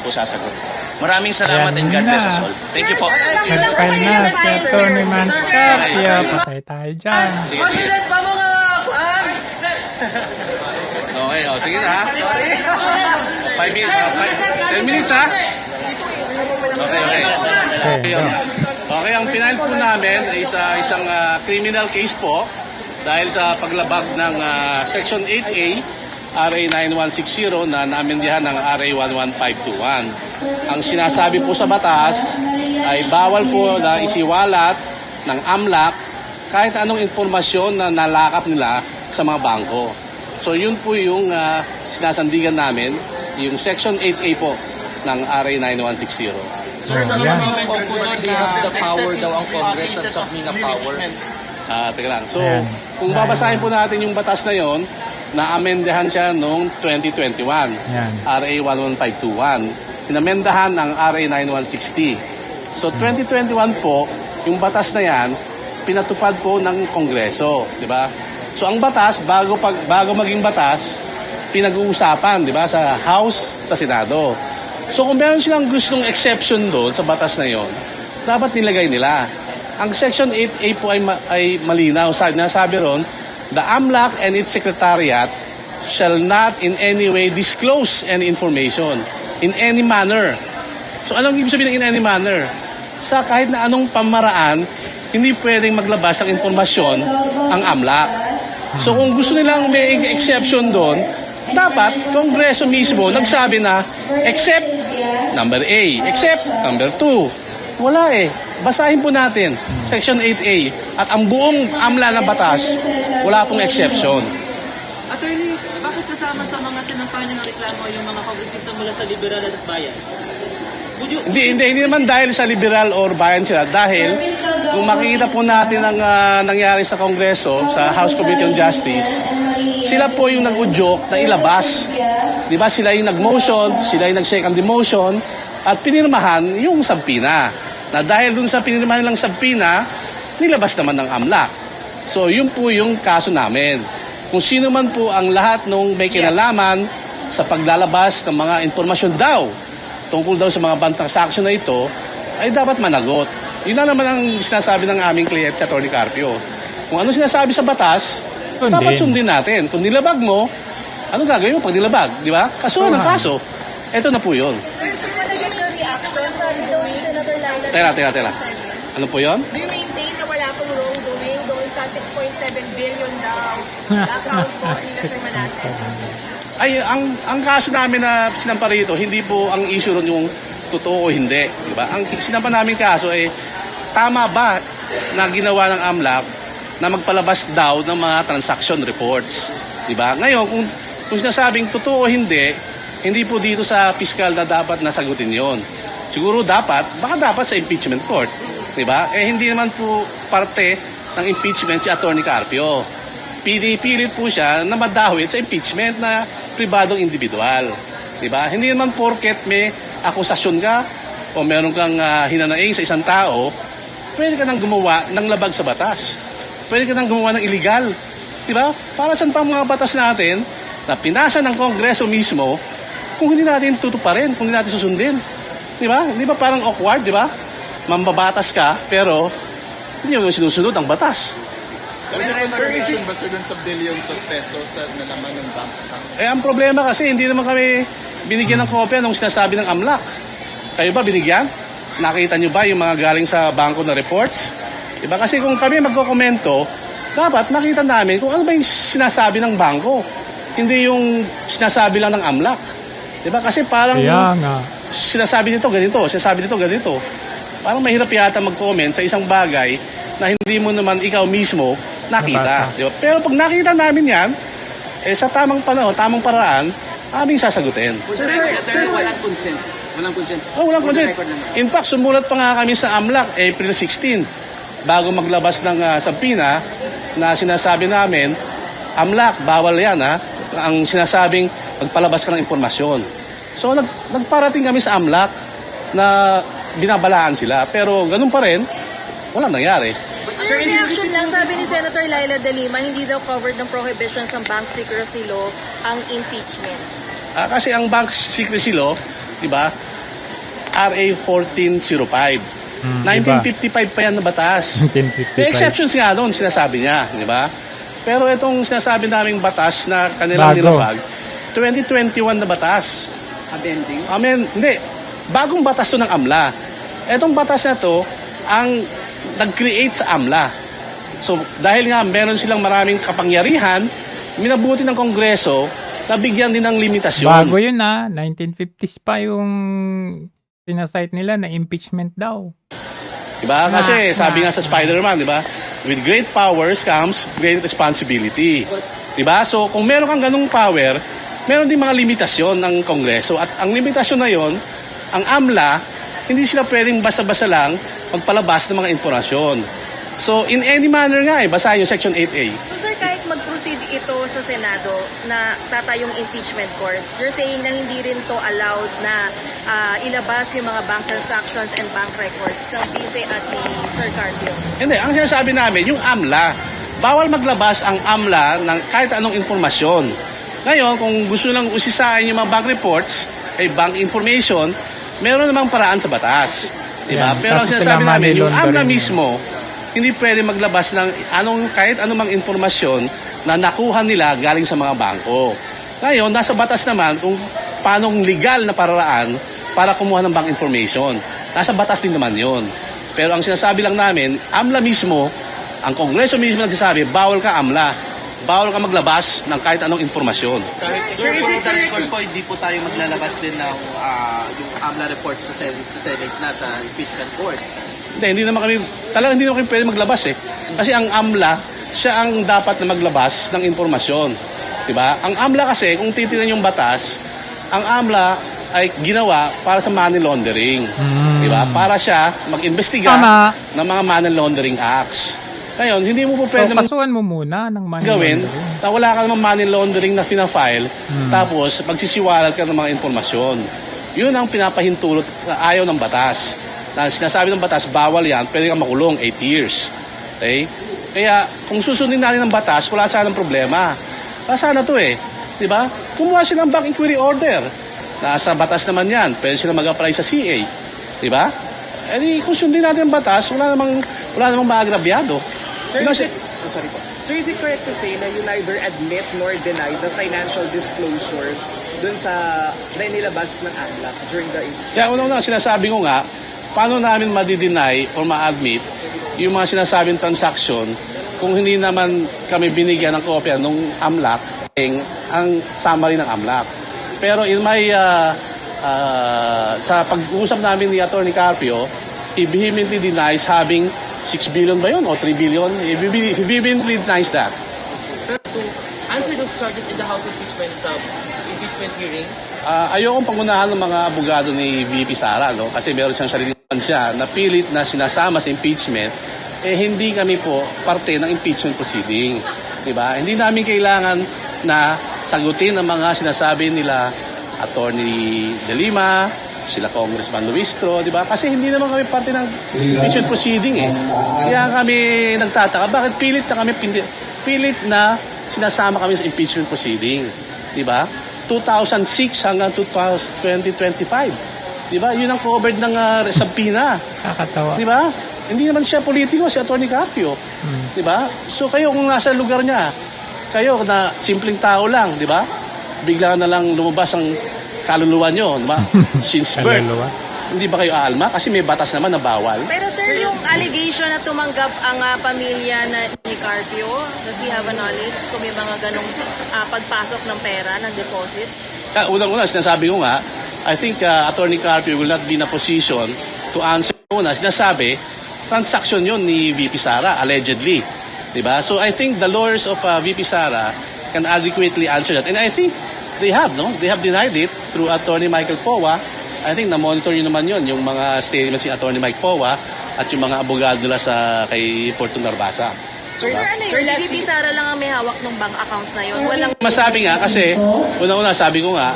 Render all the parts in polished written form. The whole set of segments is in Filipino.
po sasagot. Maraming salamat and God bless us all. Thank you po. Nag-file na si Atty. Manscapia. Patay tayo dyan. Sige, sige. Okay, sige na ha. 5 minutes, 10 minutes ha. Okay. Okay, go. Okay, ang pinail po namin ay isang criminal case po dahil sa paglabag ng Section 8A, RA 9160 na naamendihan ng RA 11521. Ang sinasabi po sa batas ay bawal po na isiwalat ng AMLAC kahit anong informasyon na nalakap nila sa mga bangko. So yun po yung sinasandigan namin, yung Section 8A po ng RA 9160. Sir, sa yan. mga members, they have the power daw ang Congress at subpoena power. Teka lang. So, Ayan. kung babasahin po natin yung batas na yon, na-amendahan siya noong 2021, Ayan. RA 11521. Inamendahan ng RA 9160. So, 2021 po, yung batas na yan, pinatupad po ng Kongreso, di ba? So, ang batas, bago maging batas, pinag-uusapan, di ba, sa House, sa Senado. So, kung meron silang gustong exception doon sa batas na yon, dapat nilagay nila. Ang Section 8A po ay malinaw. Nasabi ron, the AMLAC and its secretariat shall not in any way disclose any information in any manner. So, anong ibig sabihin ng in any manner? Sa kahit na anong pamaraan, hindi pwedeng maglabas ng informasyon ang AMLAC. So, kung gusto nilang may exception doon, dapat Kongreso mismo nagsabi na except number A, except number 2. Wala eh. Basahin po natin Section 8A at ang buong AMLA na batas, wala pong exception. Attorney, bakit kasama sa mga sinampahan ng reklamo yung mga kongresista mula sa Liberal at Bayan? Hindi naman dahil sa liberal or bayan sila. Dahil kung makikita po natin ang nangyari sa Kongreso, sa House Committee on Justice, sila po yung nag-udyok na ilabas. Di ba? Sila yung nag-motion, sila yung nag-second motion, at pinirmahan yung sabpina. Na dahil dun sa pinirmahan nilang sabpina, nilabas naman ng AMLAC. So, yun po yung kaso namin. Kung sino man po ang lahat nung may kinalaman sa paglalabas ng mga informasyon daw tungkol daw sa mga transaction na ito, ay dapat managot. Yun na naman ang sinasabi ng aming kliyente si Atty. Carpio. Kung ano sinasabi sa batas, dapat sundin natin. Kung nilabag mo, ano gagawin mo pag nilabag? Di ba? Kaso ng kaso. Ito na po yun. Tera. Ano po yun? Do you maintain na wala pong wrongdoing doon sa 6.7 billion daw na account po ni Mr. Manasseh? Ay, ang kaso namin na sinampa rito, hindi po ang issue ron yung totoo o hindi. Diba? Ang sinampa namin kaso ay, tama ba na ginawa ng AMLAC na magpalabas daw ng mga transaction reports? Diba? Ngayon, kung sinasabing totoo o hindi po dito sa fiscal na dapat nasagutin yon. Siguro baka dapat sa impeachment court. Diba? Hindi naman po parte ng impeachment si Atty. Carpio. Pinipilit po siya na madawit sa impeachment na pribadong individual. Diba? Hindi naman porket may akusasyon ka o meron kang hinanaing sa isang tao, pwede ka nang gumawa ng labag sa batas. Pwede ka nang gumawa ng illegal. Diba? Para saan pa mga batas natin na pinasa ng Kongreso mismo kung hindi natin tutuparin, kung hindi natin susundin. Diba? Di ba parang awkward, di ba? Mambabatas ka, pero hindi mo sinusunod ang batas. Pero may contribution ba sir dun sa billions of pesos na nalaman ng bank account? Ang problema kasi, hindi naman kami binigyan ng kopya nung sinasabi ng AMLAC. Kayo ba binigyan? Nakita nyo ba yung mga galing sa bangko na reports? Diba? Kasi kung kami magkokomento, dapat makita namin kung ano ba yung sinasabi ng bangko. Hindi yung sinasabi lang ng AMLAC. Diba? Kasi parang sinasabi nito ganito. Parang mahirap yata mag-comment sa isang bagay na hindi mo naman ikaw mismo nakita. Diba? Pero pag nakita namin yan, sa tamang panahon, tamang paraan, aming sasagutin. Sir, walang consent. Walang consent. Walang consent. In fact, sumulat pa nga kami sa AMLAC April 16 bago maglabas ng sabpina na sinasabi namin, AMLAC, bawal yan ang sinasabing magpalabas ka ng impormasyon. So nagparating kami sa AMLAC na binabalaan sila. Pero ganun pa rin, walang nangyari. Sir, reaction lang, sabi ni Senator Laila De Lima, hindi daw covered ng prohibitions ng bank secrecy law ang impeachment. Kasi ang bank secrecy law, di ba, RA 1405. 1955 pa yan na batas. 1955. May exceptions nga doon, sinasabi niya, di ba? Pero itong sinasabi naming batas na kanilang Bago. nilabag, 2021 na batas. Amen. Hindi. Bagong batas to ng AMLA. Etong batas na to, ang nag-create sa AMLA. So, dahil nga meron silang maraming kapangyarihan, minabuti ng Kongreso na bigyan din ng limitasyon. Bago yun 1950s pa yung sinasite nila na impeachment daw. Diba? Kasi Na- sabi na- nga sa Spider-Man, diba? With great powers comes great responsibility. Diba? So, kung meron kang ganung power, meron din mga limitasyon ng Kongreso. At ang limitasyon na yon, ang AMLA, hindi sila pwedeng basta-basta lang magpalabas ng mga impormasyon. So, in any manner nga basahin yung Section 8A. So sir, kahit mag-proceed ito sa Senado na tatayong impeachment court, you're saying na hindi rin to allowed na ilabas yung mga bank transactions and bank records ng Vice at ni Sir Carpio? Hindi, ang sinasabi namin, yung AMLA, bawal maglabas ang AMLA ng kahit anong impormasyon. Ngayon, kung gusto lang usisain yung mga bank reports, bank information, meron namang paraan sa batas. Diba? Yan, Pero ang kaso sinasabi sila namin, yung money AMLA laundering. mismo, hindi pwede maglabas ng kahit anumang impormasyon na nakuha nila galing sa mga bangko. Ngayon, nasa batas naman kung paano legal na paraan para kumuha ng bank information. Nasa batas din naman yon. Pero ang sinasabi lang namin, AMLA mismo, ang Kongreso mismo nagsasabi, bawal ka AMLA. Bawal ka maglabas ng kahit anong impormasyon. Sir, is it correct po, hindi po tayo maglalabas din ng yung AMLA report sa Senate na sa impeachment court? Hindi naman kami pwede maglabas Kasi ang AMLA, siya ang dapat na maglabas ng impormasyon. Diba? Ang AMLA kasi, kung titignan yung batas, ang AMLA ay ginawa para sa money laundering. Diba? Para siya mag-imbestiga Tama. ng mga money laundering acts. Ngayon, hindi mo po So, pwede kasuhan mo muna ng money gawin laundering. na wala ka namang money laundering na fina-file, tapos magsisiwalat ka ng mga impormasyon. Yun ang pinapahintulot na ayaw ng batas. Na sinasabi ng batas, bawal yan, pwede kang makulong 8 years. Okay? Kaya, kung susundin natin ng batas, wala sanang problema. Wala sana to Diba? Kumuha sila ng bank inquiry order. Nasa batas naman yan, pwede sila mag-apply sa CA. Diba? Kung sundin natin ang batas, wala namang maagrabyado. Sir, Yun ang is si- it, sorry po. Sir, is it correct to say na you neither admit nor deny the financial disclosures dun sa na inilabas ng AMLA during the Kaya una-una, sinasabi ko nga, paano namin madi-deny or ma-admit yung mga sinasabing transaction kung hindi naman kami binigyan ng kopya nung AMLAC, ang summary ng AMLAC. Pero in my, sa pag-uusap namin ni Atty. Carpio, he vehemently denies having 6 billion ba yun o 3 billion? He vehemently denies that. Pero to answer those charges in the House impeachment hearing, Ayokong pangunahan ng mga abogado ni VP Sara, no? Kasi meron siyang sariling siya na pilit na sinasama sa impeachment, hindi kami po parte ng impeachment proceeding. Diba? Hindi namin kailangan na sagutin ang mga sinasabi nila Attorney De Lima, sila Congressman Luistro, di ba? Kasi hindi naman kami parte ng impeachment proceeding Kaya kami nagtataka, bakit pilit na sinasama kami sa impeachment proceeding, di ba? 2006 hanggang 2025. Di ba? Yun ang covered ng subpoena. Kakatawa. Di ba? Hindi naman siya politiko, si Atty. Carpio. Di ba? So kayo kung nasa lugar niya, kayo na simpleng tao lang, di ba? Bigla na lang lumabas ang kaluluwa nyo, di ba? Since birth. Kaluluwa. Hindi ba kayo aalma? Kasi may batas naman na bawal. Pero sir, yung allegation na tumanggap ang pamilya ni Carpio, does he have a knowledge kung may mga ganong pagpasok ng pera, ng deposits? Unang-una, sinasabi ko nga, I think Atty. Carpio will not be in a position to answer. Una, sinasabi, transaction yon ni VP Sara, allegedly. Diba? So I think the lawyers of VP Sara can adequately answer that. And I think they have, no? They have denied it through Atty. Michael Powa. I think na-monitor nyo naman yon yung mga statements ni Atty. Mike Powa at yung mga abogado nila kay Fortune Narbasa. Sir, Pero ano sir, yun, si lastly, VP Sara lang ang may hawak ng bank accounts na yun. Walang Masabi nga kasi, una-una sabi ko nga,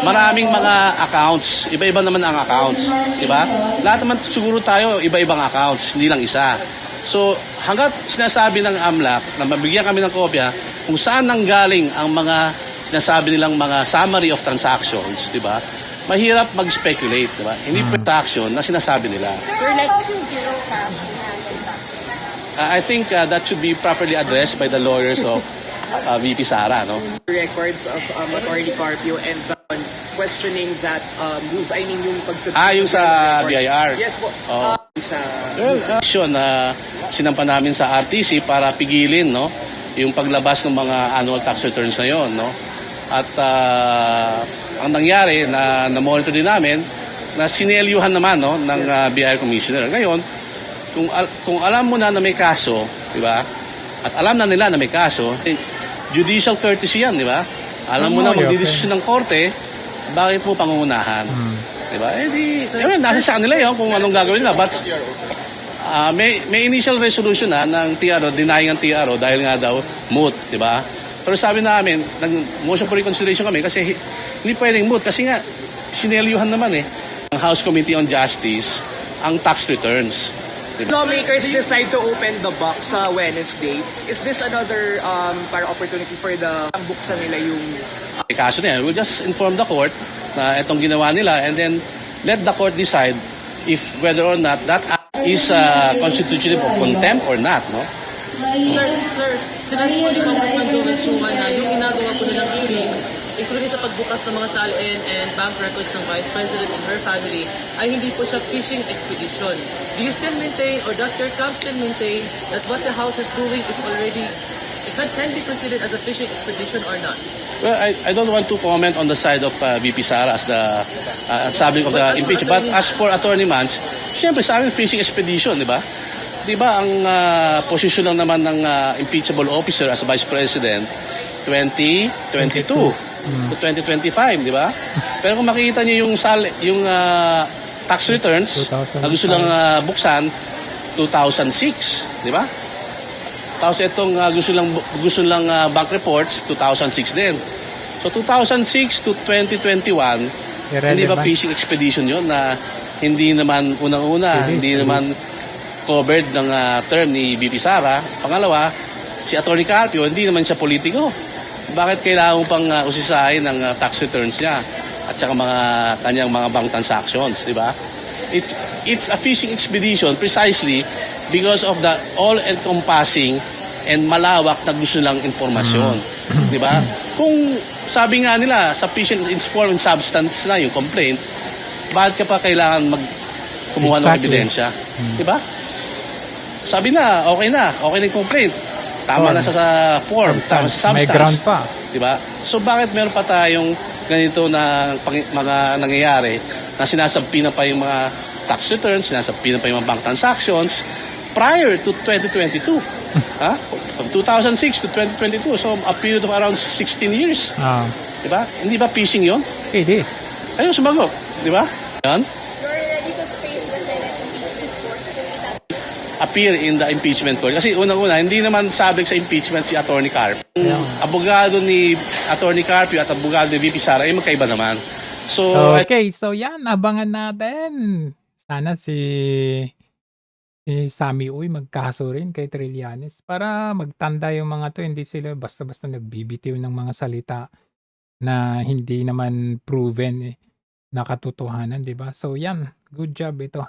maraming mga accounts, iba-iba naman ang accounts, di ba? Lahat naman siguro tayo, iba-ibang accounts, hindi lang isa. So, hanggat sinasabi ng AMLAC na mabigyan kami ng kopya kung saan nanggaling ang mga sinasabi nilang mga summary of transactions, di ba? mahirap mag-speculate, di ba? Hindi pwede action na sinasabi nila. Sir, let's... I think that should be properly addressed by the lawyers of VP Sara, no? records of Attorney Carpio and questioning that move, I mean yung pag-submit Yung sa ng records. BIR? Yes po. Oo. Sa Action na sinampa namin sa RTC para pigilin, no, yung paglabas ng mga annual tax returns na yon, no. At ang nangyari na monitor din namin na sinelyuhan naman, no, ng BIR commissioner. Ngayon, kung alam mo na may kaso, di ba? At alam na nila na may kaso, judicial courtesy yan, di ba? Alam mo na magdidesisyon ng korte, bakit mo pangungunahan? Di ba? Nasa sa kanila yun kung anong gagawin nila. But may initial resolution ng TRO, denying ang TRO dahil nga daw moot, di ba? Pero sabi namin, nag-motion for reconsideration kami kasi hindi pwedeng moot kasi nga sinelyuhan naman ang House Committee on Justice ang tax returns. lawmakers decide to open the box sa Wednesday, is this another para opportunity for the buksan nila yung May kaso na yan, we'll just inform the court na itong ginawa nila and then let the court decide if whether or not that act is constitutive of contempt or not, no? Sir, sinabi po ni Congressman Joel Suman na yung ginagawa po nilang hearings, including sa pagbukas ng mga salin and bank records ng Vice President and her family, ay hindi po siya fishing expedition. Do you still maintain, or does your camp still maintain, that what the House is doing is already, it can be considered as a fishing expedition or not? Well, I don't want to comment on the side of VP Sara as the subject of the impeachment. But as for Attorney Mans, siyempre sa amin fishing expedition, di ba? Di ba ang posisyon lang naman ng impeachable officer as Vice President 2022 to 2025, di ba? Pero kung makikita niyo yung tax returns na gusto lang buksan 2006, di ba? Tapos itong gusto lang bank reports 2006 din. So 2006 to 2021, hindi ba fishing expedition 'yon na hindi naman unang-una, hindi naman covered ng term ni VP Sara. Pangalawa, si Attorney Carpio, hindi naman siya politiko. Bakit kailangan mo pang usisahin ng tax returns niya at saka kanyang mga bank transactions, di ba? It's a fishing expedition precisely because of the all-encompassing and malawak na gusto lang impormasyon, di ba? Kung sabi nga nila sa fishing is form and substance na yung complaint, bakit ka pa kailangan kumuha ng ebidensya, di ba? Sabi na okay na yung complaint. Tama na sa form, tama sa substance. May ground pa. Diba? So bakit meron pa tayong ganito na mga nangyayari na sinasabi na pa yung mga tax returns, sinasabi na pa yung mga bank transactions prior to 2022. From 2006 to 2022. So a period of around 16 years. Diba? Hindi ba phishing yon? It is. Ayun, sumagot. Diba? Yan. Appear in the impeachment court. Kasi unang-una, hindi naman subject sa impeachment si Attorney Carpio. Abogado ni Attorney Carpio at abogado ni VP Sara ay magkaiba naman. So, Okay, so yan, abangan natin. Sana si Sammy Uy magkaso rin kay Trillanes para magtanda yung mga to, hindi sila basta-basta nagbibitiw ng mga salita na hindi naman proven na katotohanan, di ba? So yan, good job ito.